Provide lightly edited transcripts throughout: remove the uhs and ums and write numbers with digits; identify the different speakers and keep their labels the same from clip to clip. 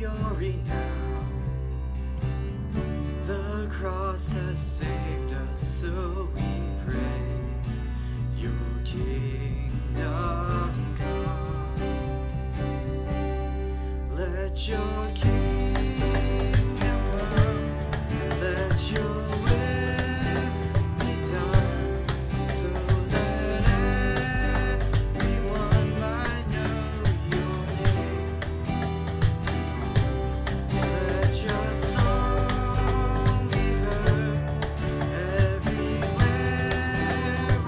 Speaker 1: your renown. The cross has saved us, so we pray. Your kingdom come. Let your kingdom come. Let your will be done, so that everyone might know your name. Let your song be heard everywhere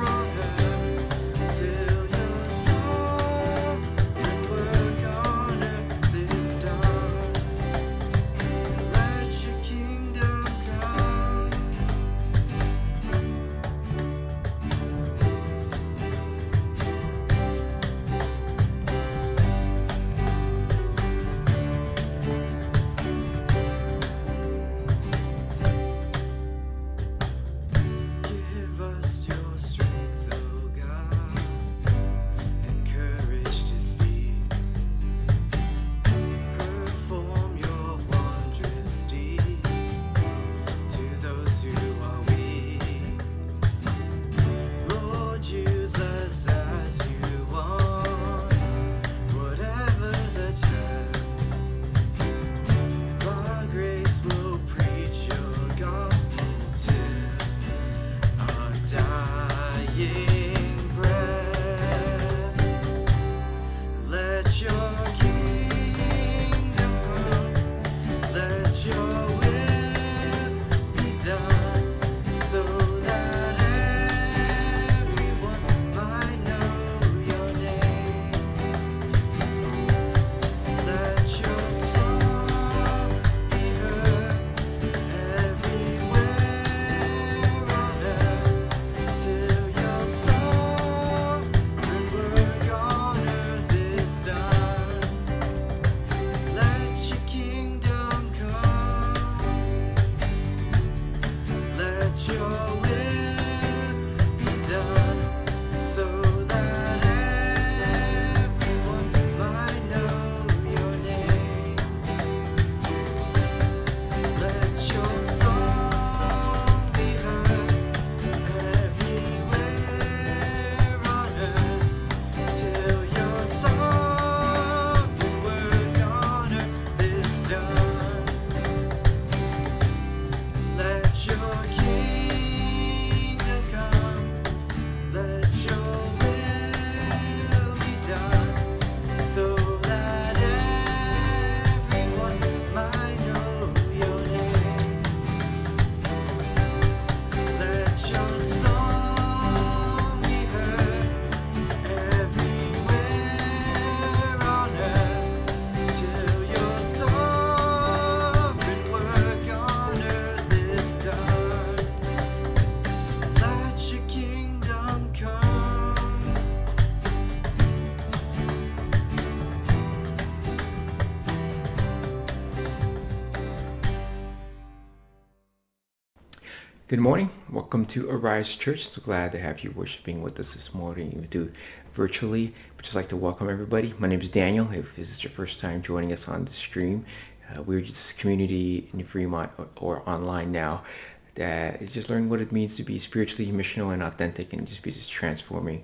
Speaker 1: on earth, till your sovereign work on earth is done. Let your kingdom come. Give us your strength, O God, and courage to speak. Perform your wondrous deeds to those who are weak. Lord, use us as you want, whatever the task. By grace we'll preach your gospel till our dying breath. Let your kingdom come. Let your will be done, so that everyone might know your name. Let your song be heard everywhere on earth, till your sovereign work on earth is done. Let your kingdom come. Let your will be done, so that everyone might know your name. Let your song be heard everywhere on earth, till your sovereign work on earth is done. Let your kingdom come. Let your will be done, so that everyone might know your name. Let your song be heard everywhere on earth, till your sovereign work on earth is done. Let your kingdom come.
Speaker 2: Good morning. Welcome to Arise Church. So glad to have you worshiping with us this morning. You do virtually. But just like to welcome everybody. My name is Daniel. If this is your first time joining us on the stream, we're just a community in Fremont or online now that is just learning what it means to be spiritually missional and authentic, and just be just transforming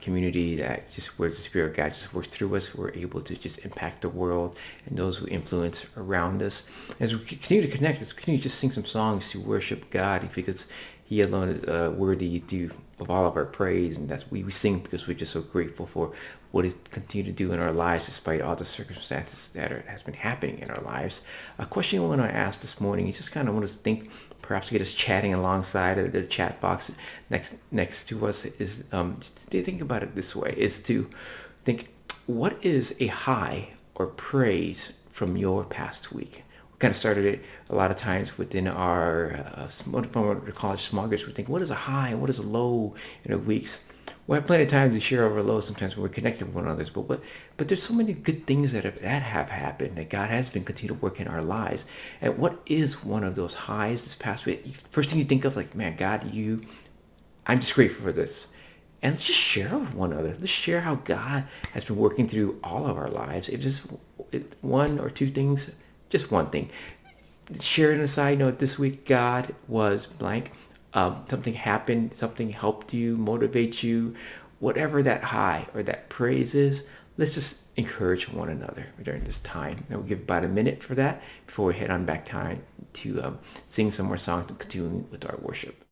Speaker 2: community that just where the Spirit of God just works through us. We're able to just impact the world and those who influence around us. As we continue to connect, let's continue to just sing some songs to worship God, because He alone is worthy of all of our praise, and that's we sing because we're just so grateful for what He's continued to do in our lives despite all the circumstances that has been happening in our lives. A question I want to ask this morning is just kind of want us to think, perhaps get us chatting alongside of the chat box next to us, is just to think about it this way, is to think, what is a high or praise from your past week? We kind of started it a lot of times within our college small groups. We think, what is a high and what is a low in our weeks? We have plenty of time to share our lows sometimes when we're connected with one another, but there's so many good things that have happened, that God has been continuing to work in our lives. And what is one of those highs this past week? First thing you think of, like, man, God, I'm just grateful for this. And let's just share with one another. Let's share how God has been working through all of our lives. One or two things, just one thing. Sharing a side note, this week God was blank. Something happened, something helped you, motivate you, whatever that high or that praise is. Let's just encourage one another during this time. And we'll give about a minute for that before we head on back time to sing some more songs and continue with our worship.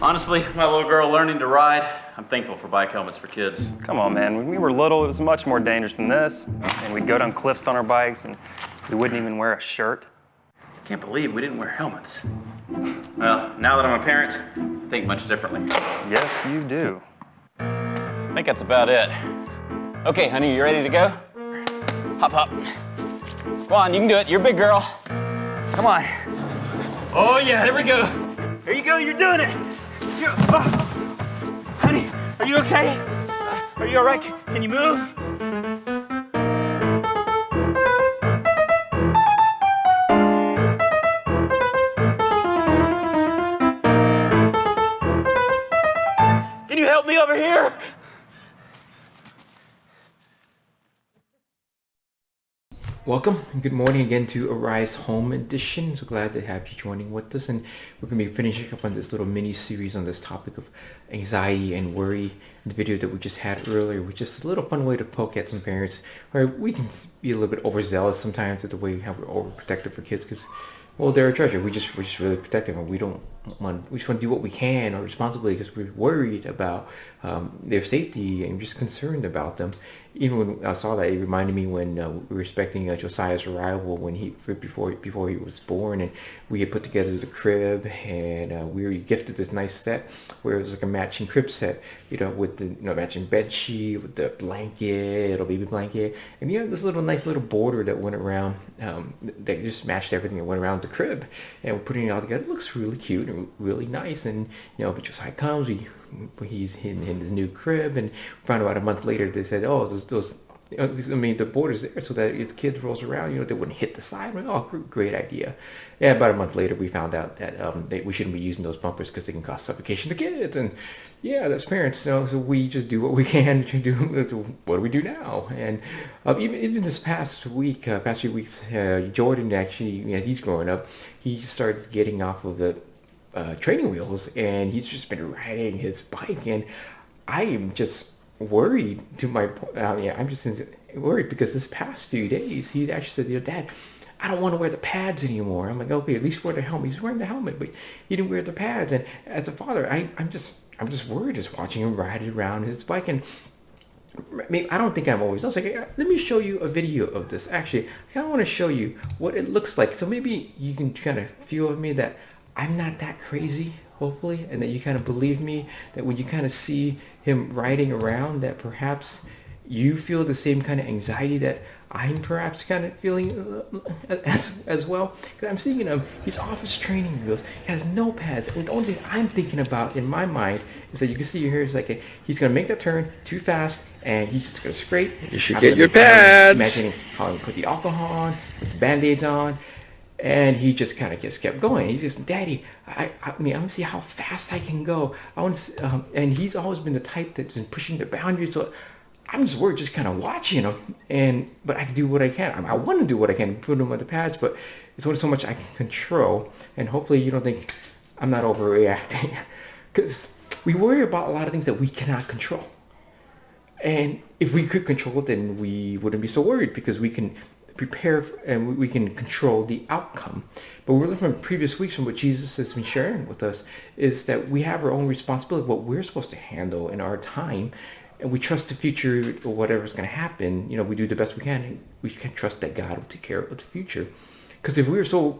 Speaker 3: Honestly, my little girl learning to ride, I'm thankful for bike helmets for kids.
Speaker 4: Come on, man. When we were little, it was much more dangerous than this. And we'd go down cliffs on our bikes, and we wouldn't even wear a shirt.
Speaker 3: I can't believe we didn't wear helmets. Well, now that I'm a parent, I think much differently.
Speaker 4: Yes, you do.
Speaker 3: I think that's about it. Okay, honey, you ready to go? Hop, hop. Come on, you can do it. You're a big girl. Come on. Oh, yeah, there we go. There you go, you're doing it. Honey, are you okay? Are you all right? Can you move? Can you help me over here?
Speaker 2: Welcome and good morning again to Arise Home Edition. So glad to have you joining with us, and we're going to be finishing up on this little mini series on this topic of anxiety and worry. The video that we just had earlier was just a little fun way to poke at some parents where we can be a little bit overzealous sometimes at the way how we're overprotective for kids, because well, they're a treasure. We're just really protective, and we just want to do what we can or responsibly because we're worried about their safety and just concerned about them. Even when I saw that, it reminded me when we were expecting Josiah's arrival before he was born, and we had put together the crib, and we were gifted this nice set where it was like a matching crib set, with the matching bed sheet, with the blanket, little baby blanket, and this nice little border that went around that just matched everything that went around the crib, and we're putting it all together. It looks really cute and really nice, and but Josiah comes, he's in his new crib, and found out a month later they said, oh, the border's there so that if the kid rolls around, they wouldn't hit the side. Like, oh, great idea. Yeah, about a month later we found out that we shouldn't be using those bumpers because they can cause suffocation to kids. And yeah, that's parents. So we just do what we can to do. So what do we do now? And even this past few weeks, Jordan actually, he's growing up. He started getting off of the training wheels, and he's just been riding his bike, and I am just worried to my point. I'm just worried because this past few days he actually said, Dad, I don't want to wear the pads anymore. I'm like, okay, at least wear the helmet. He's wearing the helmet, but he didn't wear the pads. And as a father, I'm just worried just watching him ride around his bike. And I don't think I'm always. I was like, let me show you a video of this. Actually, I kind of want to show you what it looks like, so maybe you can kind of feel with me that I'm not that crazy, hopefully, and that you kind of believe me, that when you kind of see him riding around, that perhaps you feel the same kind of anxiety that I'm perhaps kind of feeling as well. Because I'm seeing him, he's off his training wheels, he has no pads, and the only thing I'm thinking about in my mind is that you can see here is like he's going to make that turn too fast, and he's just going to scrape.
Speaker 5: You should get your pads.
Speaker 2: Imagining how he put the alcohol on, put the Band-Aids on, and he just kind of just kept going. He just, Daddy, I want to see how fast I can go. I want to, and he's always been the type that's been pushing the boundaries. So I'm just worried, just kind of watching him. But I can do what I can. I want to do what I can, put him on the pads, but it's only so much I can control. And hopefully you don't think I'm not overreacting, because we worry about a lot of things that we cannot control. And if we could control it, then we wouldn't be so worried, because we can prepare and we can control the outcome. But we're looking from previous weeks, from what Jesus has been sharing with us, is that we have our own responsibility, what we're supposed to handle in our time, and we trust the future or whatever's going to happen. We do the best we can, and we can trust that God will take care of the future. Because if we were so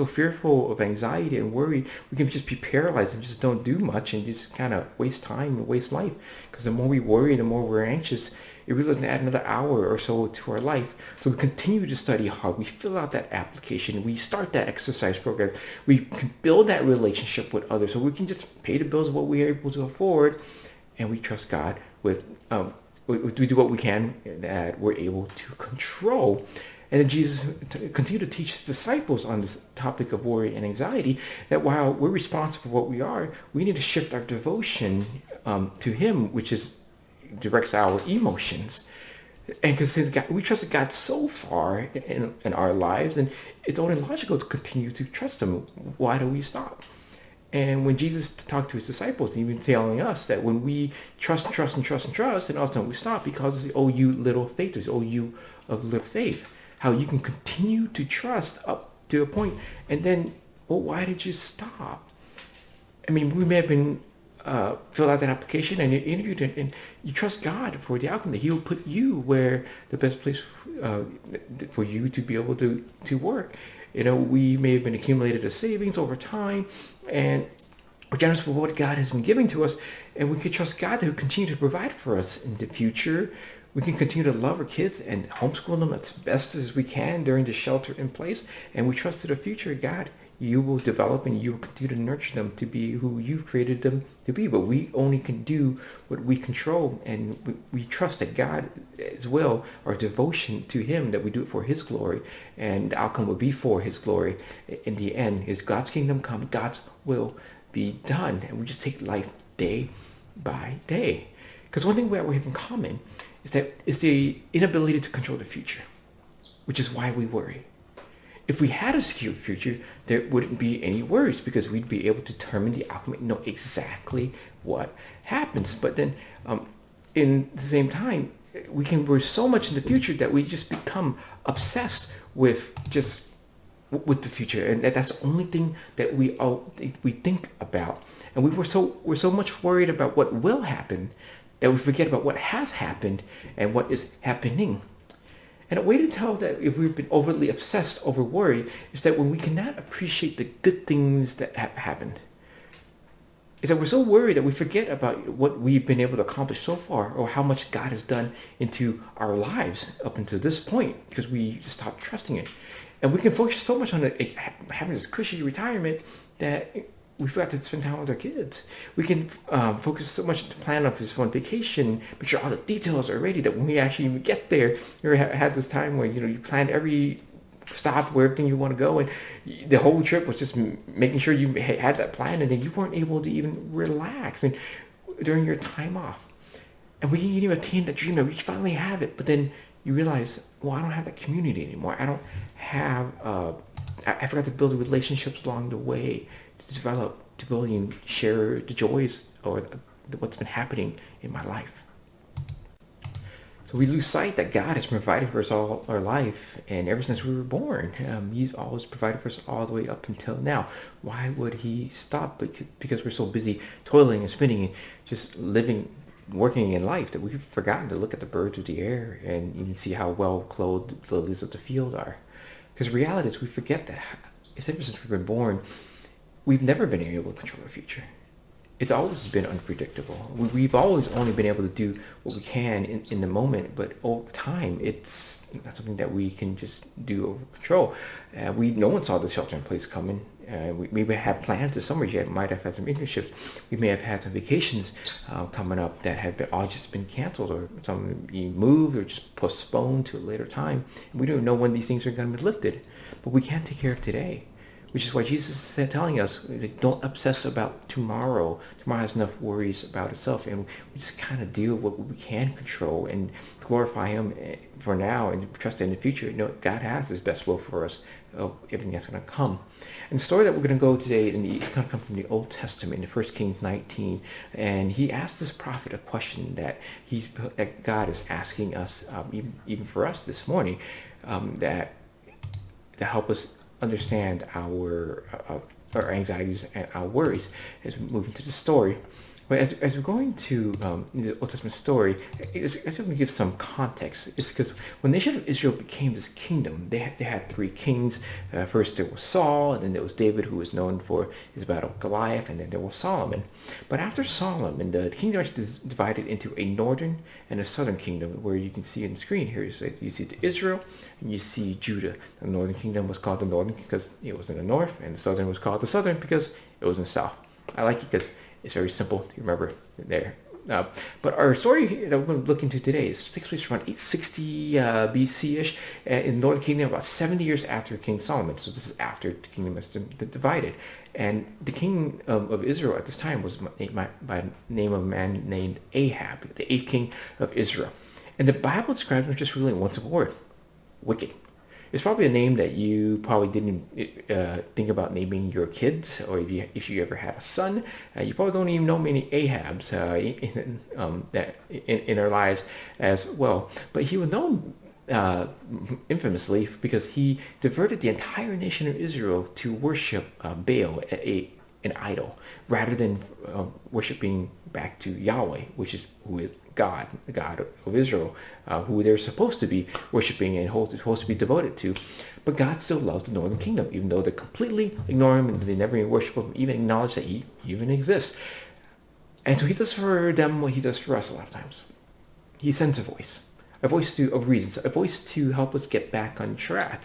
Speaker 2: fearful of anxiety and worry, we can just be paralyzed and just don't do much and just kind of waste time and waste life. Because the more we worry, the more we're anxious, it really doesn't add another hour or so to our life. So we continue to study hard. We fill out that application. We start that exercise program. We can build that relationship with others, so we can just pay the bills of what we're able to afford, and we trust God with. We do what we can that we're able to control. And then Jesus continued to teach his disciples on this topic of worry and anxiety, that while we're responsible for what we are, we need to shift our devotion to him, which directs our emotions. And because we trusted God so far in our lives, and it's only logical to continue to trust him. Why do we stop? And when Jesus talked to his disciples, he was telling us that when we trust, and all of a sudden we stop, because it's, oh, you little faith, it's, oh, you of little faith. How you can continue to trust up to a point, and then, well, why did you stop? I mean, we may have been filled out that application and you interviewed and you trust God for the outcome, that He will put you where the best place for you to be able to work. You know, we may have been accumulated a savings over time, and we're generous with what God has been giving to us, and we can trust God to continue to provide for us in the future. We can continue to love our kids and homeschool them as best as we can during the shelter in place, and we trust to the future, God, you will develop and you will continue to nurture them to be who you've created them to be. But we only can do what we control, and we trust that God as well, our devotion to Him, that we do it for His glory, and the outcome will be for His glory. In the end, is God's kingdom come, God's will be done, and we just take life day by day. Because one thing we have in common is the inability to control the future, which is why we worry. If we had a secure future, there wouldn't be any worries because we'd be able to determine the outcome and know exactly what happens. But then, in the same time, we're so much in the future that we just become obsessed with the future, and that's the only thing that we think about. And we're so much worried about what will happen that we forget about what has happened and what is happening. And a way to tell that if we've been overly obsessed over worry is that when we cannot appreciate the good things that have happened, is that we're so worried that we forget about what we've been able to accomplish so far, or how much God has done into our lives up until this point, because we just stopped trusting it. And we can focus so much on having this cushy retirement that we forgot to spend time with our kids. We can focus so much to plan on this one vacation, make sure all the details are ready, that when we actually get there, you had this time where you planned every stop where everything you want to go, and the whole trip was just making sure you had that plan, and then you weren't able to even relax and during your time off. And we can attain that dream that we finally have it, but then you realize, well, I don't have that community anymore. I don't have. I forgot to build relationships along the way, to develop, to build and share the joys or what's been happening in my life. So we lose sight that God has provided for us all our life, and ever since we were born, He's always provided for us all the way up until now. Why would He stop? Because we're so busy toiling and spinning and just living, working in life, that we've forgotten to look at the birds of the air and even see how well clothed the lilies of the field are. Because reality is, we forget that ever since we've been born, we've never been able to control our future. It's always been unpredictable. We've always only been able to do what we can in the moment, but over time, it's not something that we can just do over control. No one saw the shelter in place coming. We may have plans this summer. You might have had some internships. We may have had some vacations coming up that have all just been canceled, or some being moved or just postponed to a later time. We don't know when these things are going to be lifted, but we can take care of today. Which is why Jesus is telling us, don't obsess about tomorrow. Tomorrow has enough worries about itself, and we just kind of deal with what we can control and glorify Him for now and trust in the future. God has His best will for us, everything that's going to come. And the story that we're going to go today is going to come from the Old Testament, in 1 Kings 19. And he asked this prophet a question that God is asking us, even for us this morning, that to help us understand our anxieties and our worries as we move into the story. But as we're going to the Old Testament story, I just want to give some context. It's because when the nation of Israel became this kingdom, they had three kings. First there was Saul, and then there was David, who was known for his battle with Goliath, and then there was Solomon. But after Solomon, the kingdom was divided into a northern and a southern kingdom, where you can see on the screen here. So you see Israel, and you see Judah. The northern kingdom was called the northern because it was in the north, and the southern was called the southern because it was in the south. I like it because it's very simple to remember there. But our story that we're going to look into today takes place around 860 BC-ish in the Northern Kingdom, about 70 years after King Solomon. So this is after the kingdom has been divided. And the king of Israel at this time was by the name of a man named Ahab, the 8th king of Israel. And the Bible describes him just really in one simple word: wicked. It's probably a name that you probably didn't think about naming your kids, or if you ever had a son, you probably don't even know many Ahabs in our lives as well. But he was known infamously because he diverted the entire nation of Israel to worship Baal, a an idol, rather than worshiping back to Yahweh, which is who is God, the God of Israel, who they're supposed to be worshiping and supposed to be devoted to. But God still loves the northern kingdom, even though they completely ignore him and they never even worship him, even acknowledge that he even exists. And so he does for them what he does for us a lot of times. He sends a voice of reasons, a voice to help us get back on track.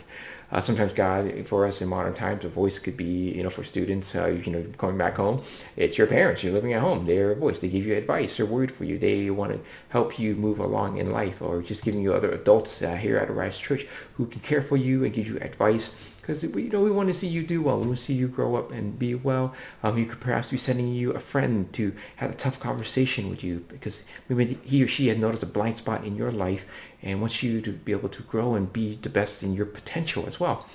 Speaker 2: Sometimes God, for us in modern times, a voice could be, for students, coming back home, it's your parents, you're living at home, they're a voice, they give you advice, they're worried for you, they want to help you move along in life, or just giving you other adults here at Arise Church who can care for you and give you advice, because we want to see you do well, we want to see you grow up and be well. You could perhaps be sending you a friend to have a tough conversation with you, because maybe he or she had noticed a blind spot in your life and wants you to be able to grow and be the best in your potential as well.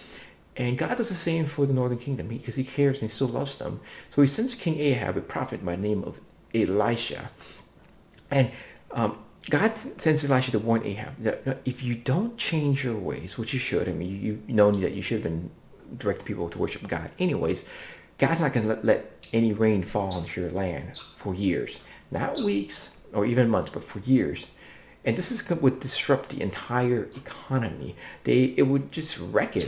Speaker 2: And God does the same for the northern kingdom, because he cares and he still loves them. So he sends King Ahab a prophet by the name of Elisha. And God sends Elisha to warn Ahab that if you don't change your ways, which you should, you know that you should have been directing people to worship God anyways, God's not going to let any rain fall onto your land for years. Not weeks or even months, but for years. And this would disrupt the entire economy. It would just wreck it.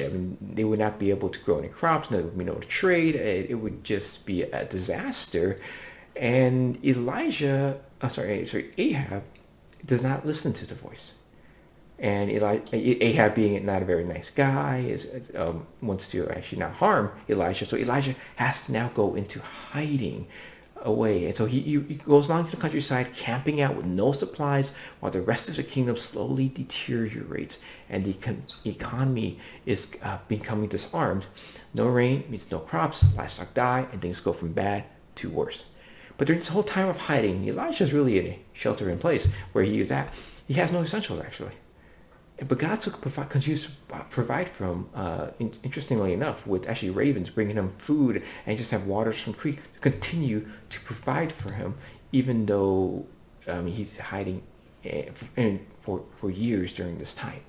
Speaker 2: They would not be able to grow any crops, there would be no trade. It would just be a disaster. And Ahab does not listen to the voice. And Ahab, being not a very nice guy, wants to actually not harm Elijah. So Elijah has to now go into hiding away. And so he goes along to the countryside, camping out with no supplies, while the rest of the kingdom slowly deteriorates and the economy is becoming disarmed. No rain means no crops, livestock die, and things go from bad to worse. But during this whole time of hiding, Elijah is really in a shelter in place where he is at. He has no essentials, actually. But God continues to provide for him, interestingly enough, with actually ravens bringing him food, and just have waters from creek to continue to provide for him, even though he's hiding for years during this time.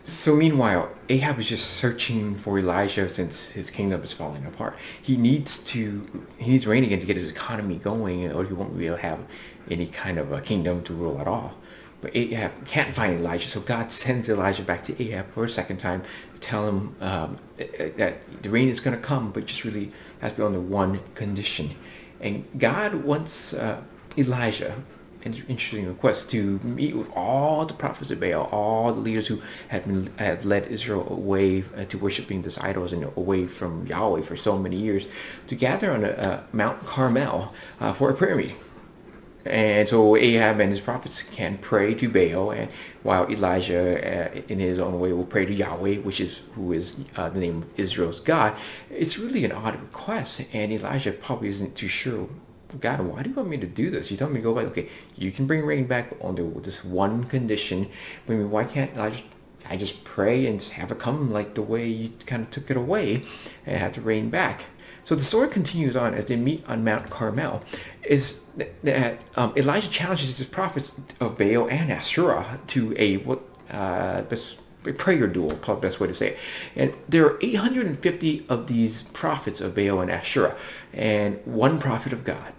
Speaker 2: So meanwhile, Ahab is just searching for Elijah since his kingdom is falling apart. He needs rain again to get his economy going, or he won't be able to have any kind of a kingdom to rule at all. But Ahab can't find Elijah, so God sends Elijah back to Ahab for a second time to tell him that the rain is going to come, but just really has to be under one condition. And God wants Elijah, an interesting request, to meet with all the prophets of Baal, all the leaders who had led Israel away to worshiping these idols and away from Yahweh for so many years, to gather on Mount Carmel for a prayer meeting. And so Ahab and his prophets can pray to Baal, and while Elijah, in his own way, will pray to Yahweh, who is the name of Israel's God. It's really an odd request, and Elijah probably isn't too sure. God, why do you want me to do this? You tell me to go back. Okay, you can bring rain back under this one condition. Why can't I just pray and just have it come like the way you kind of took it away and have the rain back? So the story continues on as they meet on Mount Carmel. Is that Elijah challenges his prophets of Baal and Asherah to a prayer duel, probably the best way to say it. And there are 850 of these prophets of Baal and Asherah, and one prophet of God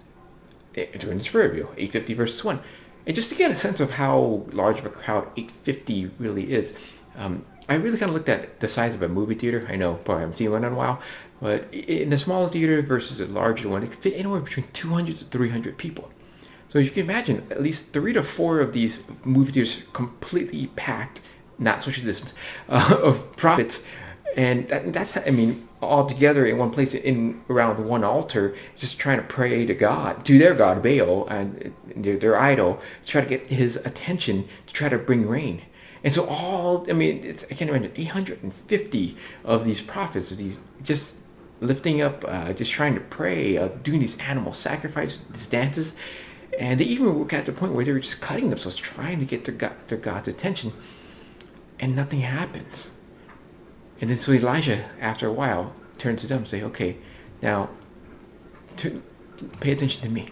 Speaker 2: during this prayer duel, 850 versus 1. And just to get a sense of how large of a crowd 850 really is, I really kind of looked at the size of a movie theater. I know probably haven't seen one in a while, but in a smaller theater versus a larger one, it could fit anywhere between 200 to 300 people. So you can imagine at least 3 to 4 of these movie theaters completely packed, not social distance, of prophets. And that's, all together in one place, around one altar, just trying to pray to God, to their God, Baal, and their idol, to try to get his attention, to try to bring rain. And so I can't imagine 850 of these prophets, of these just lifting up, just trying to pray, doing these animal sacrifices, these dances. And they even were at the point where they were just cutting themselves, trying to get their God's attention. And nothing happens. And then so Elijah, after a while, turns to them and says, okay, now pay attention to me.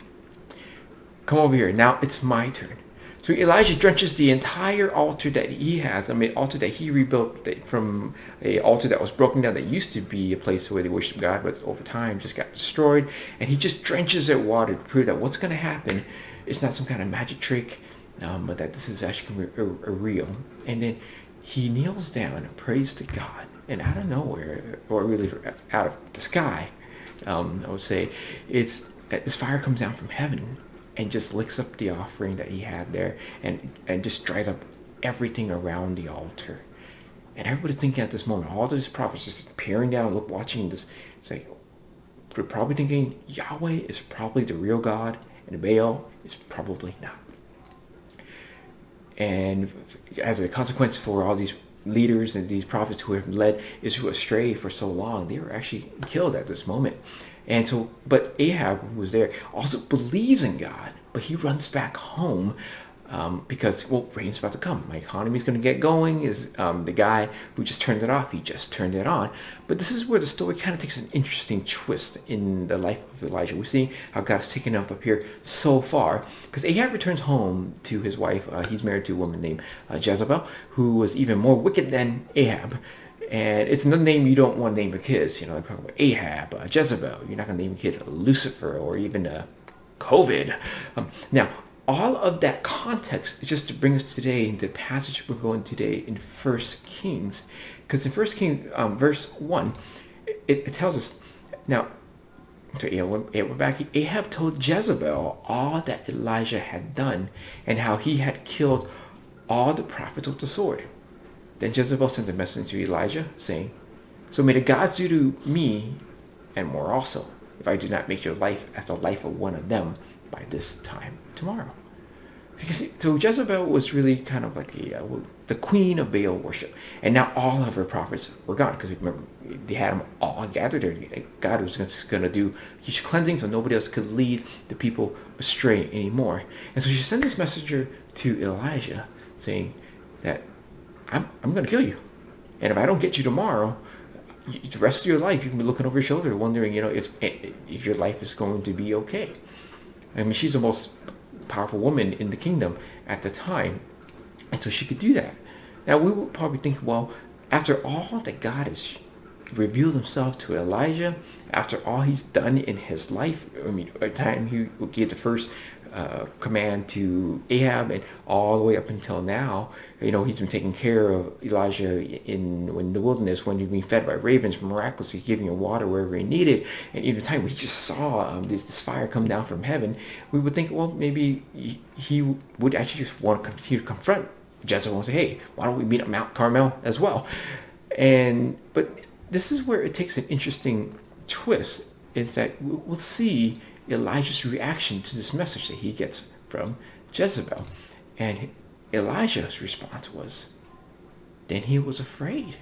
Speaker 2: Come over here. Now it's my turn. So Elijah drenches the entire altar that he has. I mean, altar that he rebuilt from a altar that was broken down that used to be a place where they worshiped God, but over time just got destroyed. And he just drenches it with water to prove that what's going to happen is not some kind of magic trick, but that this is actually a real. And then he kneels down and prays to God. And out of nowhere, or really out of the sky, I would say, this fire comes down from heaven and just licks up the offering that he had there and just dries up everything around the altar. And everybody's thinking at this moment, all these prophets just peering down, watching this. It's like, they're probably thinking Yahweh is probably the real God and Baal is probably not. And as a consequence for all these leaders and these prophets who have led Israel astray for so long, they were actually killed at this moment. And so, but Ahab, who was there, also believes in God, but he runs back home because, well, rain's about to come. My economy's going to get going. Is the guy who just turned it off, he just turned it on. But this is where the story kind of takes an interesting twist in the life of Elijah. We're seeing how God's taken up here so far, because Ahab returns home to his wife. He's married to a woman named Jezebel, who was even more wicked than Ahab. And it's another name you don't want to name your kids. You know, like Ahab, Jezebel. You're not going to name your kid Lucifer or even COVID. Now, all of that context is just to bring us today into the passage we're going today in 1 Kings. Because in 1 Kings, verse 1, it tells us, now, so we're back. Ahab told Jezebel all that Elijah had done and how he had killed all the prophets with the sword. Then Jezebel sent a message to Elijah, saying, "So may the gods do to me and more also, if I do not make your life as the life of one of them by this time tomorrow." Because so Jezebel was really kind of like the queen of Baal worship, and now all of her prophets were gone, because remember they had them all gathered there. God was just going to do huge cleansing, so nobody else could lead the people astray anymore. And so she sent this messenger to Elijah, saying that I'm going to kill you, and if I don't get you tomorrow, the rest of your life you can be looking over your shoulder, wondering, if your life is going to be okay. I mean, she's the most powerful woman in the kingdom at the time, and so she could do that. Now we would probably think, well, after all that God has revealed himself to Elijah, after all he's done in his life, I mean, by the time he gave the first command to Ahab and all the way up until now, he's been taking care of Elijah in the wilderness when he'd been fed by ravens, miraculously giving him water wherever he needed. And in the time we just saw this fire come down from heaven, we would think, well, maybe he would actually just want to continue to confront Jezebel and say, hey, why don't we meet at Mount Carmel as well? But this is where it takes an interesting twist, is that we'll see Elijah's reaction to this message that he gets from Jezebel. And Elijah's response was, then he was afraid.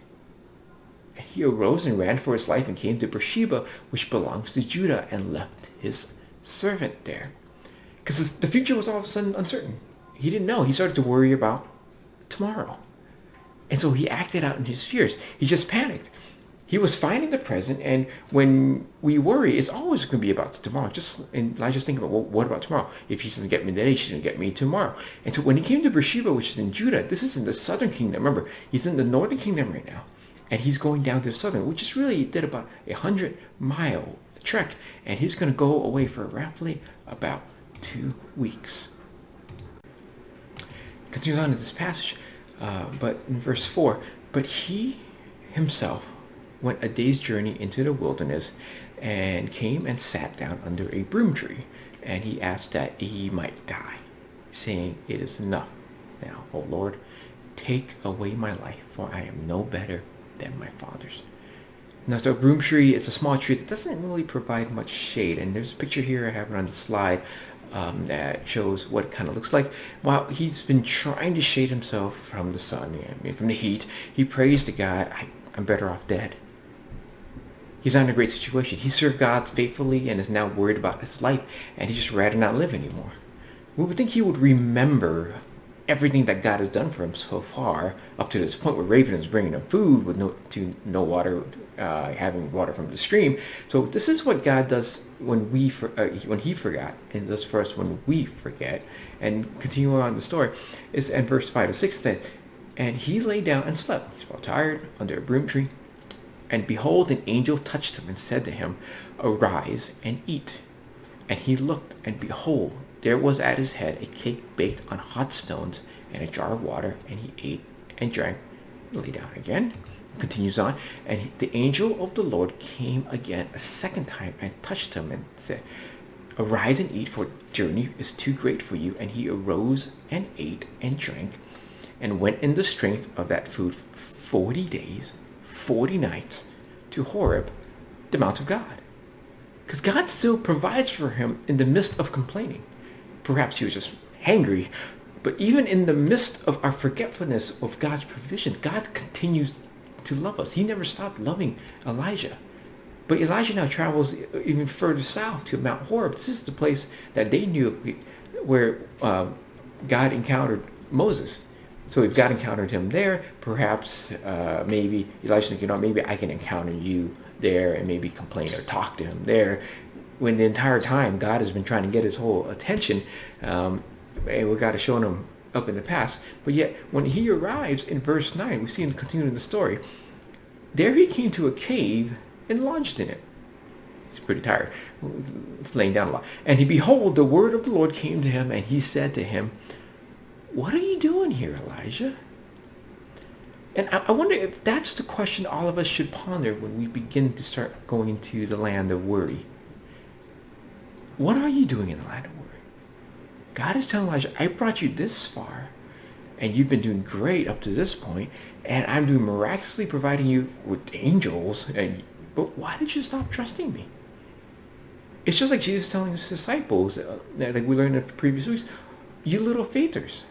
Speaker 2: And he arose and ran for his life and came to Beersheba, which belongs to Judah, and left his servant there. Because the future was all of a sudden uncertain. He didn't know. He started to worry about tomorrow. And so he acted out in his fears. He just panicked. He was fine in the present, and when we worry, it's always going to be about tomorrow. And Elijah's thinking about, well, what about tomorrow? If she doesn't get me today, she's going to get me tomorrow. And so when he came to Beersheba, which is in Judah, this is in the southern kingdom. Remember, he's in the northern kingdom right now, and he's going down to the southern, which is really did about 100-mile trek, and he's going to go away for roughly about 2 weeks. Continues on in this passage, but in verse 4, but he himself went a day's journey into the wilderness and came and sat down under a broom tree, and he asked that he might die, saying, it is enough now, O Lord, take away my life, for I am no better than my fathers. Now, so a broom tree, it's a small tree that doesn't really provide much shade, and there's a picture here, I have it on the slide, that shows what it kind of looks like. While he's been trying to shade himself from the sun, from the heat, he prays to God, I'm better off dead. He's not in a great situation. He served God faithfully and is now worried about his life, and he'd just rather not live anymore. We would think he would remember everything that God has done for him so far, up to this point where Raven is bringing him food with no water, having water from the stream. So this is what God does when he forgot, and does for us when we forget. And continuing on the story, is in verse 5 to 6 said, and he lay down and slept. He's well tired under a broom tree. And behold, an angel touched him and said to him, arise and eat. And he looked, and behold, there was at his head a cake baked on hot stones and a jar of water, and he ate and drank, and lay down again. Continues on, and the angel of the Lord came again a second time and touched him and said, arise and eat, for the journey is too great for you. And he arose and ate and drank, and went in the strength of that food 40 days, 40 nights, to Horeb, the Mount of God. Because God still provides for him in the midst of complaining. Perhaps he was just hangry, but even in the midst of our forgetfulness of God's provision, God continues to love us. He never stopped loving Elijah. But Elijah now travels even further south to Mount Horeb. This is the place that they knew where God encountered Moses. So if God encountered him there, perhaps maybe Elijah's thinking, maybe I can encounter you there and maybe complain or talk to him there. When the entire time God has been trying to get his whole attention, and what God has shown him up in the past. But yet when he arrives in verse 9, we see him continuing the story. There he came to a cave and lodged in it. He's pretty tired. It's laying down a lot. And behold, the word of the Lord came to him, and he said to him, what are you doing here, Elijah? And I wonder if that's the question all of us should ponder when we begin to start going into the land of worry. What are you doing in the land of worry? God is telling Elijah, I brought you this far, and you've been doing great up to this point, and I'm doing miraculously providing you with angels, but why did you stop trusting me? It's just like Jesus telling his disciples, like we learned in the previous weeks, you little faithers.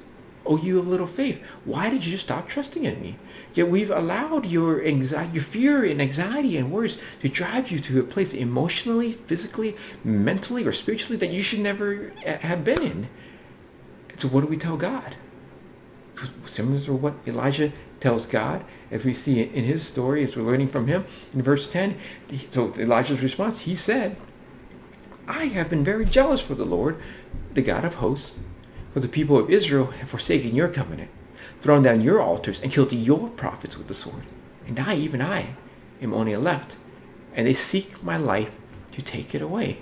Speaker 2: Oh, you have little faith. Why did you stop trusting in me? Yet we've allowed your anxiety, your fear and anxiety and worries to drive you to a place emotionally, physically, mentally, or spiritually that you should never have been in. And so what do we tell God? Similar to what Elijah tells God, as we see in his story, as we're learning from him in verse 10. So Elijah's response, he said, I have been very jealous for the Lord, the God of hosts. For the people of Israel have forsaken your covenant, thrown down your altars, and killed your prophets with the sword. And I, even I, am only left, and they seek my life to take it away.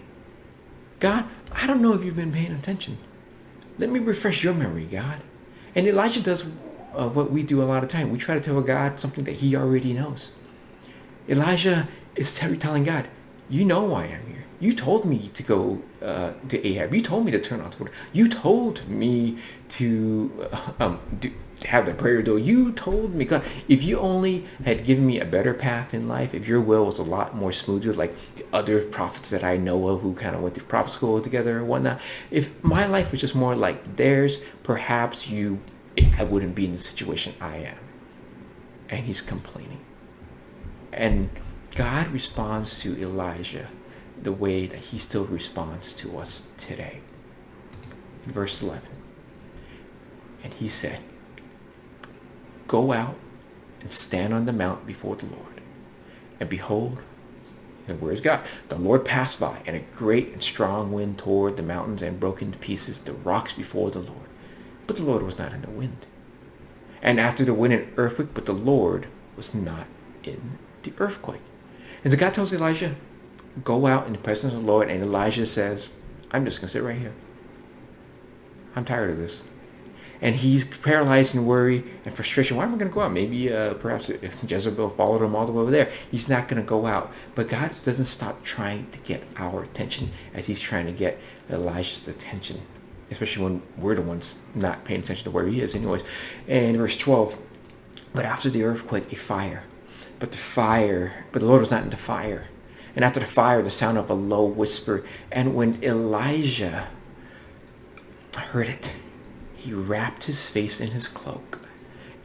Speaker 2: God, I don't know if you've been paying attention. Let me refresh your memory, God. And Elijah does what we do a lot of time. We try to tell God something that he already knows. Elijah is telling God, you know why I'm here. You told me to go to Ahab. You told me to turn off the water. You told me to have the prayer door. You told me, God, if you only had given me a better path in life, if your will was a lot more smoother, like the other prophets that I know of who kind of went to prophet school together and whatnot, if my life was just more like theirs, perhaps I wouldn't be in the situation I am. And he's complaining. And God responds to Elijah the way that he still responds to us today. In verse 11, and he said, go out and stand on the mount before the Lord. And behold, and where is God? The Lord passed by, and a great and strong wind tore the mountains and broke into pieces the rocks before the Lord. But the Lord was not in the wind. And after the wind, an earthquake, but the Lord was not in the earthquake. And so God tells Elijah, go out in the presence of the Lord. And Elijah says, I'm just going to sit right here. I'm tired of this. And he's paralyzed in worry and frustration. Why am I going to go out? Maybe perhaps if Jezebel followed him all the way over there, he's not going to go out. But God doesn't stop trying to get our attention as he's trying to get Elijah's attention, especially when we're the ones not paying attention to where he is anyways. And verse 12, but after the earthquake, a fire. But the Lord was not in the fire. And after the fire, the sound of a low whisper. And when Elijah heard it, he wrapped his face in his cloak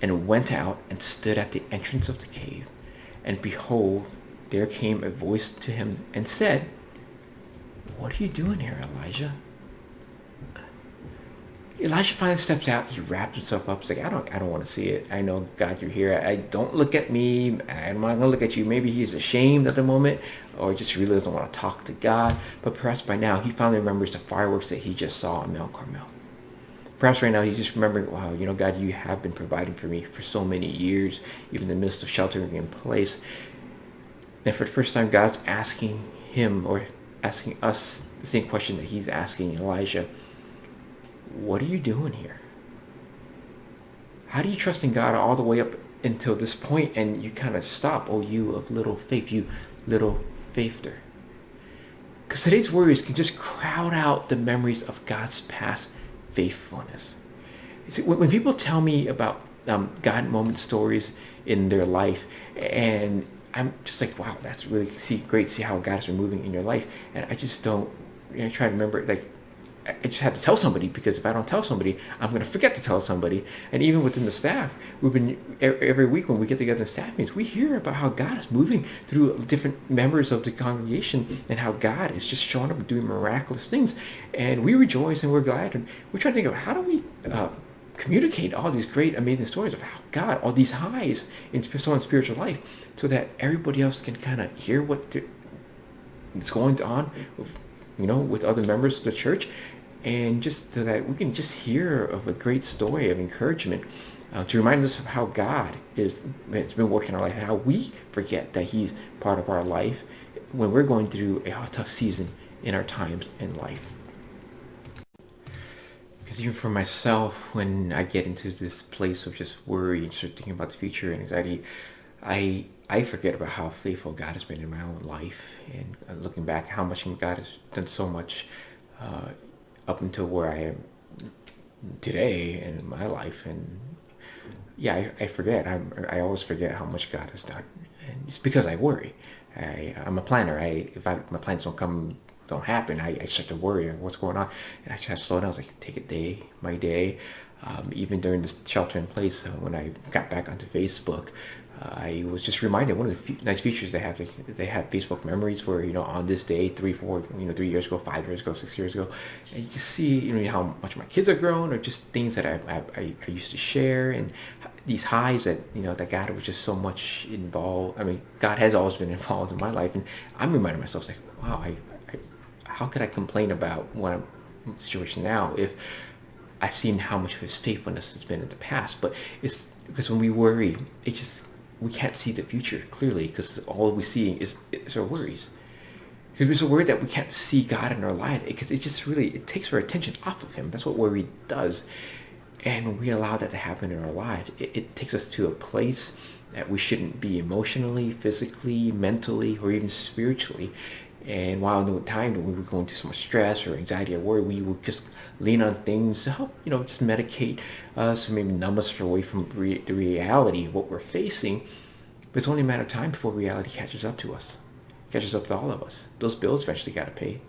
Speaker 2: and went out and stood at the entrance of the cave. And behold, there came a voice to him and said, what are you doing here, Elijah? Elijah finally steps out. He wraps himself up. He's like, I don't want to see it. I know, God, you're here. I don't look at me. I'm not going to look at you. Maybe he's ashamed at the moment, or just really doesn't want to talk to God. But perhaps by now, he finally remembers the fireworks that he just saw on Mount Carmel. Perhaps right now he's just remembering, wow, God, you have been providing for me for so many years, even in the midst of sheltering in place. And for the first time, God's asking him, or asking us, the same question that he's asking Elijah. What are you doing here? How do you trust in God all the way up until this point, and you kind of stop, oh, you of little faith, you little faither? Because today's worries can just crowd out the memories of God's past faithfulness. See, when people tell me about God moment stories in their life, and I'm just like, wow, that's really great to see how God has been moving in your life. And I just don't, try to remember, like, I just have to tell somebody, because if I don't tell somebody, I'm going to forget to tell somebody. And even within the staff, we've been, every week when we get together in staff meetings, we hear about how God is moving through different members of the congregation, and how God is just showing up and doing miraculous things. And we rejoice and we're glad. And we're trying to think of, how do we communicate all these great, amazing stories of how God, all these highs in someone's spiritual life, so that everybody else can kind of hear what is going on with other members of the church, and just so that we can just hear of a great story of encouragement, to remind us of how God it's been working in our life, and how we forget that he's part of our life when we're going through a tough season in our times in life. Because even for myself, when I get into this place of just worry and start thinking about the future and anxiety, I forget about how faithful God has been in my own life, and looking back, how much God has done so much up until where I am today in my life. And yeah, I forget. I always forget how much God has done, and it's because I worry. I'm a planner. If my plans don't happen, I start to worry of what's going on, and I try to slow down. I was like, take it day by day. Even during this shelter in place, when I got back onto Facebook, I was just reminded, one of the nice features they have Facebook memories, where on this day, 3 years ago, 5 years ago, 6 years ago, and you can see how much my kids are grown, or just things that I used to share, and these highs that that God was just so much involved. I mean, God has always been involved in my life, and I'm reminding myself, like, wow, how could I complain about what I'm in the situation now if I've seen how much of his faithfulness has been in the past? But it's because when we worry, we can't see the future clearly, because all we're seeing is our worries. Because we're so worried that we can't see God in our life, because it takes our attention off of him. That's what worry does. And when we allow that to happen in our lives, it takes us to a place that we shouldn't be emotionally, physically, mentally, or even spiritually. And while in the time when we were going through so much stress or anxiety or worry, we would just lean on things to help, just medicate us, or maybe numb us away from the reality of what we're facing. But it's only a matter of time before reality catches up to us, catches up to all of us. Those bills eventually get paid.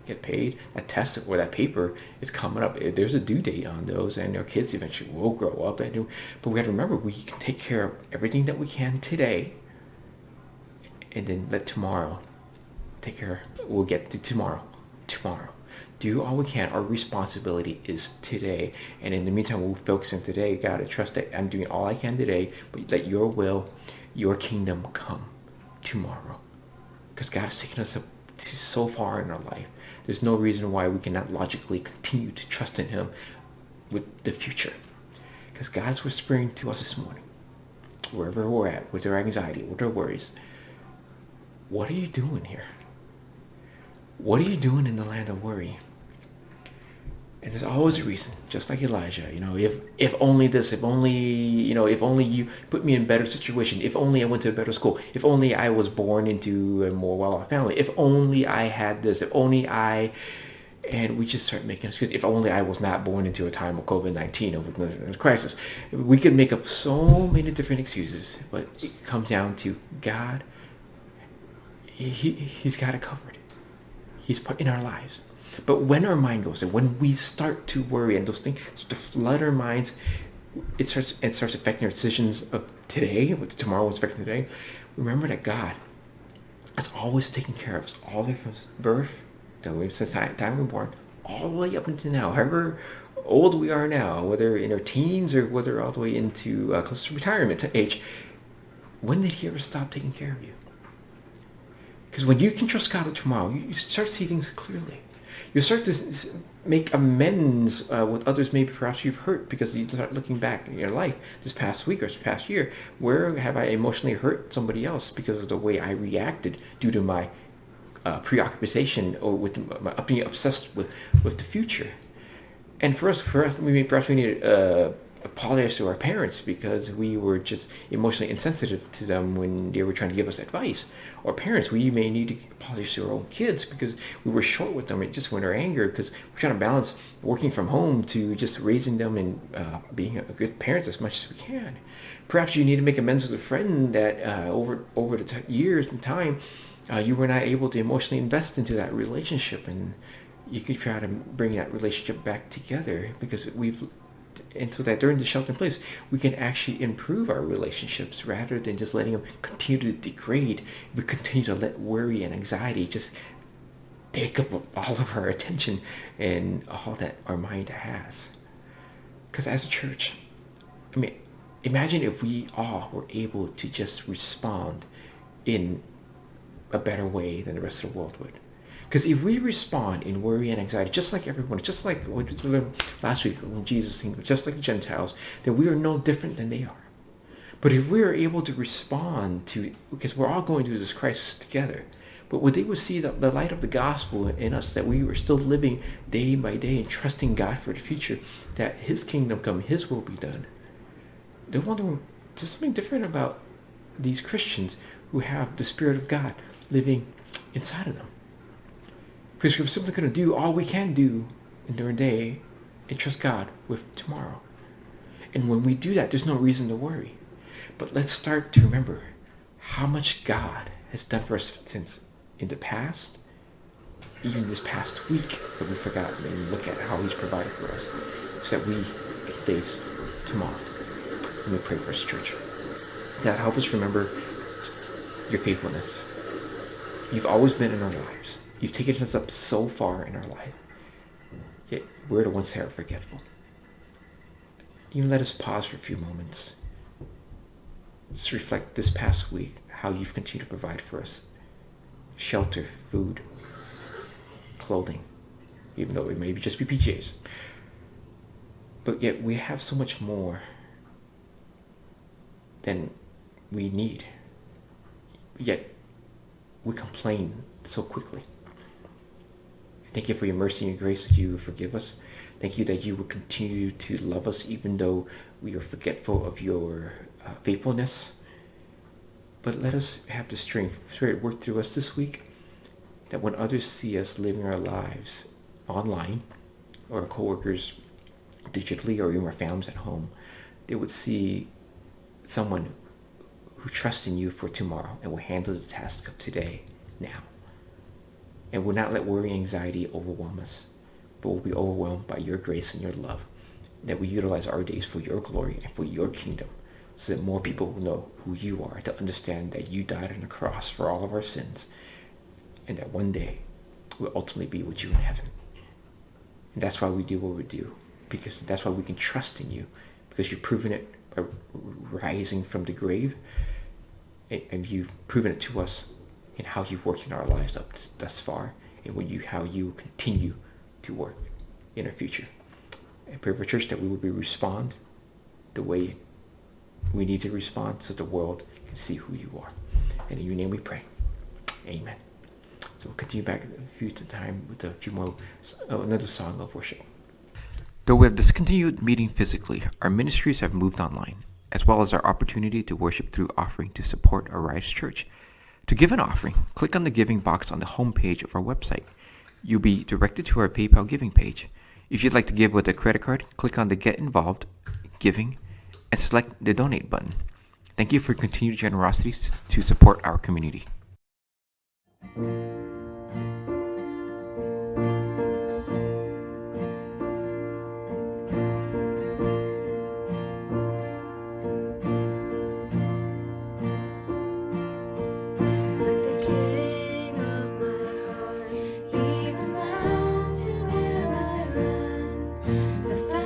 Speaker 2: That test or that paper is coming up. There's a due date on those, and our kids eventually will grow up. But we have to remember, we can take care of everything that we can today, and then let tomorrow take care. We'll get to tomorrow. Do all we can. Our responsibility is today, and in the meantime, we'll focus on today. God, I trust that I'm doing all I can today, but let your will, your kingdom come tomorrow. Because God has taken us up to so far in our life. There's no reason why we cannot logically continue to trust in him with the future. Because God's whispering to us this morning, wherever we're at, with our anxiety, with our worries, what are you doing here? What are you doing in the land of worry? And there's always a reason, just like Elijah. If only this, if only, if only you put me in a better situation, if only I went to a better school, if only I was born into a more well-off family, if only I had this, if only and we just start making excuses. If only I was not born into a time of COVID-19, of a crisis. We could make up so many different excuses, but it comes down to God. He's got it covered. He's put in our lives. But when our mind goes there, when we start to worry and those things start to flood our minds, it starts affecting our decisions of today, what tomorrow is affecting today. Remember that God has always taken care of us, all the way from birth, since the time we were born, all the way up until now. However old we are now, whether in our teens or whether all the way into close to retirement age, when did he ever stop taking care of you? Because when you can trust God with tomorrow, you start to see things clearly. You start to make amends with others maybe perhaps you've hurt, because you start looking back in your life this past week or this past year. Where have I emotionally hurt somebody else because of the way I reacted due to my preoccupation or with being obsessed with the future? And for us, perhaps we need to apologize to our parents because we were just emotionally insensitive to them when they were trying to give us advice. Or parents, we may need to apologize to our own kids because we were short with them. It just went our anger because we're trying to balance working from home to just raising them and being a good parents as much as we can. Perhaps you need to make amends with a friend that over the years and time, you were not able to emotionally invest into that relationship, and you could try to bring that relationship back together, because and so that during the shelter in place, we can actually improve our relationships rather than just letting them continue to degrade. We continue to let worry and anxiety just take up all of our attention and all that our mind has. Because as a church, I mean, imagine if we all were able to just respond in a better way than the rest of the world would. Because if we respond in worry and anxiety, just like everyone, just like what we learned last week when Jesus said, just like the Gentiles, then we are no different than they are. But if we are able to respond to, because we're all going through this crisis together, but when they would see the light of the gospel in us, that we were still living day by day and trusting God for the future, that his kingdom come, his will be done, they're wondering, there's something different about these Christians who have the Spirit of God living inside of them. Because we're simply going to do all we can do during the day and trust God with tomorrow. And when we do that, there's no reason to worry. But let's start to remember how much God has done for us since in the past, even this past week, that we forgot and look at how he's provided for us so that we can face tomorrow. Let me pray for us, church. God, help us remember your faithfulness. You've always been in our lives. You've taken us up so far in our life. Yet we're the ones that are forgetful. Even let us pause for a few moments. Just reflect this past week, how you've continued to provide for us. Shelter, food, clothing, even though it may just be PJs. But yet we have so much more than we need. Yet we complain so quickly. Thank you for your mercy and your grace that you forgive us. Thank you that you will continue to love us even though we are forgetful of your faithfulness. But let us have the strength, Spirit, work through us this week, that when others see us living our lives online, or our coworkers digitally, or even our families at home, they would see someone who trusts in you for tomorrow and will handle the task of today, now. And will not let worry and anxiety overwhelm us, but will be overwhelmed by your grace and your love, that we utilize our days for your glory and for your kingdom, so that more people will know who you are, to understand that you died on the cross for all of our sins, and that one day we'll ultimately be with you in heaven. And that's why we do what we do, because that's why we can trust in you, because you've proven it by rising from the grave, and you've proven it to us in how you've worked in our lives up thus far, and how you continue to work in our future. And pray for church that we will respond the way we need to respond, so the world can see who you are. And in your name we pray. Amen. So we'll continue back a few time with another song of worship. Though we have discontinued meeting physically, our ministries have moved online, as well as our opportunity to worship through offering to support Arise Church. To give an offering, click on the giving box on the homepage of our website. You'll be directed to our PayPal giving page. If you'd like to give with a credit card, click on the Get Involved, Giving, and select the Donate button. Thank you for your continued generosity to support our community.
Speaker 5: The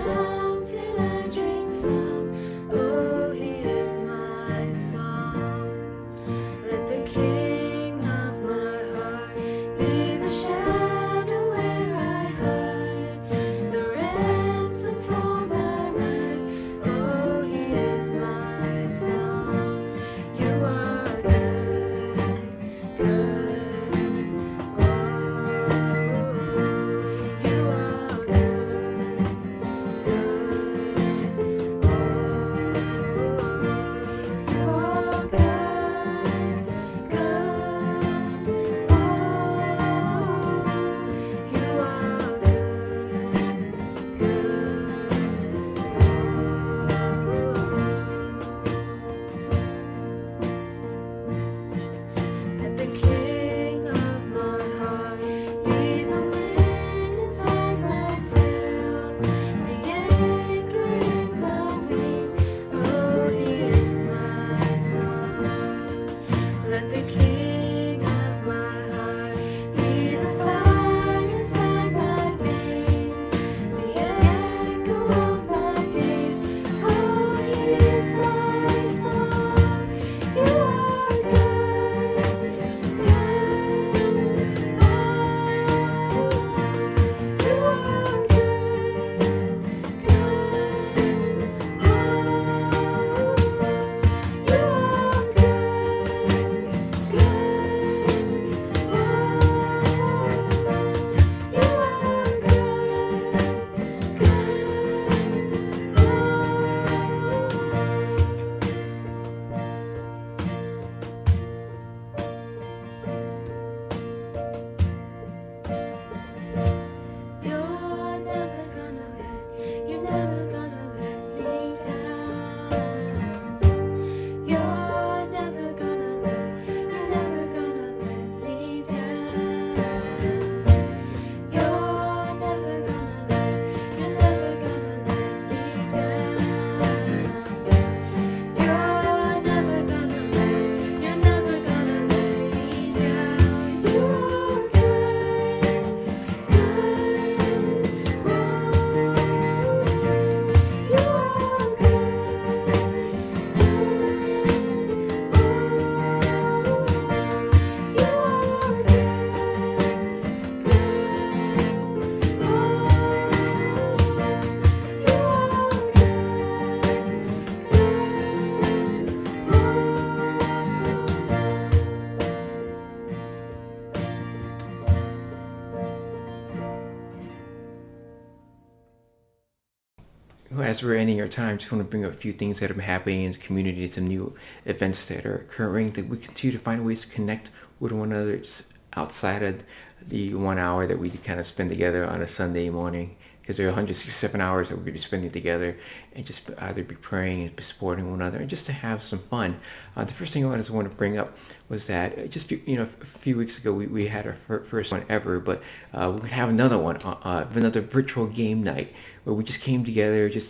Speaker 2: As we're ending our time, just want to bring up a few things that are happening in the community, some new events that are occurring, that we continue to find ways to connect with one another just outside of the 1 hour that we kind of spend together on a Sunday morning, because there are 167 hours that we're going to be spending together, and just either be praying and be supporting one another and just to have some fun. The first thing I want to bring up was that just a few weeks ago we had our first one ever, but we're going to have another one, another virtual game night where we just came together just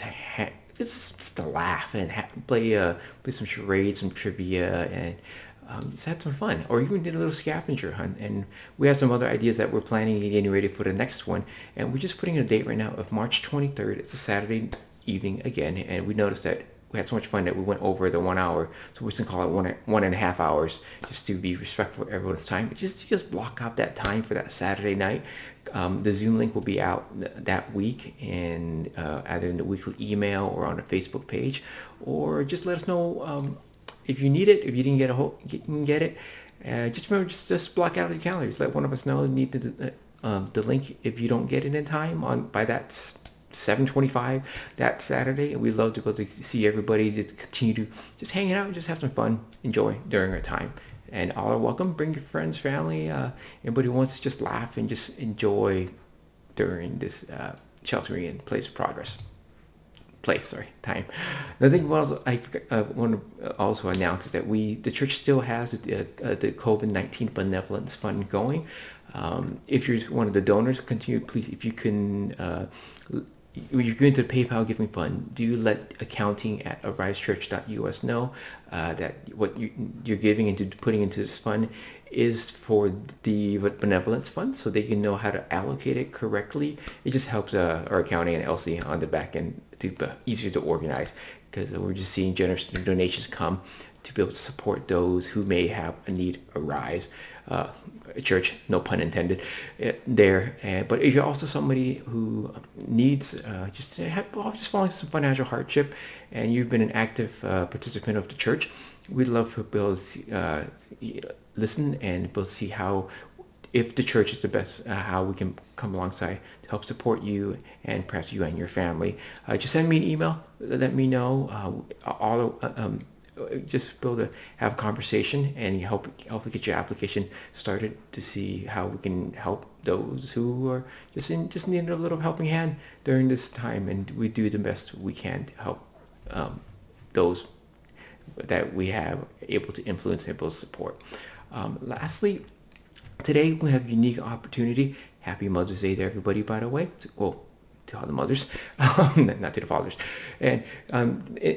Speaker 2: to laugh and play some charades, some trivia, and just had some fun, or even did a little scavenger hunt. And we have some other ideas that we're planning and getting ready for the next one. And we're just putting a date right now of March 23rd. It's a Saturday evening again, and we noticed that we had so much fun that we went over the 1 hour, so we're just gonna call it 1.5 hours, just to be respectful of everyone's time. Just block out that time for that Saturday night. The Zoom link will be out that week, and either in the weekly email or on the Facebook page, or just let us know if you need it. If you didn't get you can get it. Just remember, just block out the calendars. Let one of us know you need the link if you don't get it in time by that 7:25 that Saturday. And we'd love to be able to see everybody, to continue to just hang out and just have some fun, enjoy during our time. And all are welcome. Bring your friends, family, anybody who wants to just laugh and just enjoy during this sheltering in place time. The thing was, I want to also announce is that the church still has the COVID-19 benevolence fund going. If you're one of the donors, continue, please, if you can, when you're going to the PayPal giving fund, do let accounting at arisechurch.us know that what you're giving into putting into this fund is for the benevolence fund, so they can know how to allocate it correctly. It just helps our accounting and Elsie on the back end to be easier to organize, because we're just seeing generous donations come to be able to support those who may have a need arise. Church, no pun intended, there. But if you're also somebody who needs just falling some financial hardship, and you've been an active participant of the church, we'd love to be able to listen and be able to see how, if the church is the best, how we can come alongside to help support you and perhaps you and your family. Just send me an email. Let me know. Just be able to have a conversation and hopefully get your application started to see how we can help those who are just need a little helping hand during this time. And we do the best we can to help those that we have able to influence and able to support. Lastly, today we have a unique opportunity. Happy Mother's Day to everybody, by the way. Well, to all the mothers, not to the fathers. And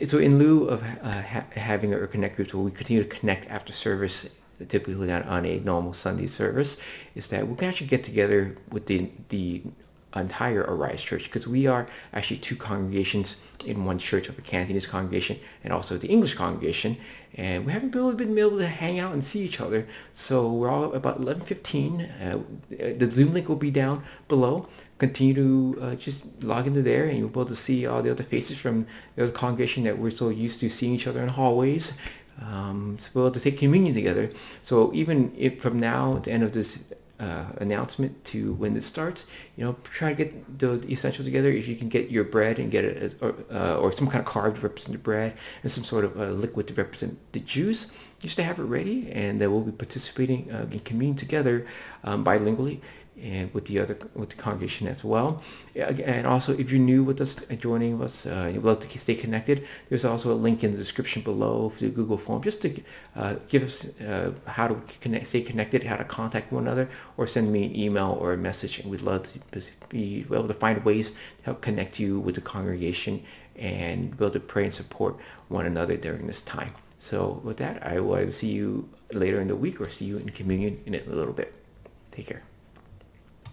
Speaker 2: so in lieu of having our connect groups where we continue to connect after service, typically on a normal Sunday service, is that we can actually get together with the entire Arise Church, because we are actually two congregations in one church, of a Cantonese congregation and also the English congregation, and we haven't been able to hang out and see each other. So we're all about 11:15. The Zoom link will be down below. Continue to just log into there, and you'll be able to see all the other faces from the other congregation that we're so used to seeing each other in hallways. So we'll be able to take communion together. So even if from now at the end of this announcement to when this starts, try to get the essentials together. If you can get your bread and get it or some kind of carb to represent the bread, and some sort of liquid to represent the juice, just to have it ready. And we'll be participating in communion together bilingually, and with the congregation as well. And also, if you're new with us, joining us, you'd love to stay connected, there's also a link in the description below for the Google form, just to give us how to stay connected, how to contact one another, or send me an email or a message, and we'd love to be able to find ways to help connect you with the congregation and be able to pray and support one another during this time. So with that, I will see you later in the week, or see you in communion in a little bit. Take care.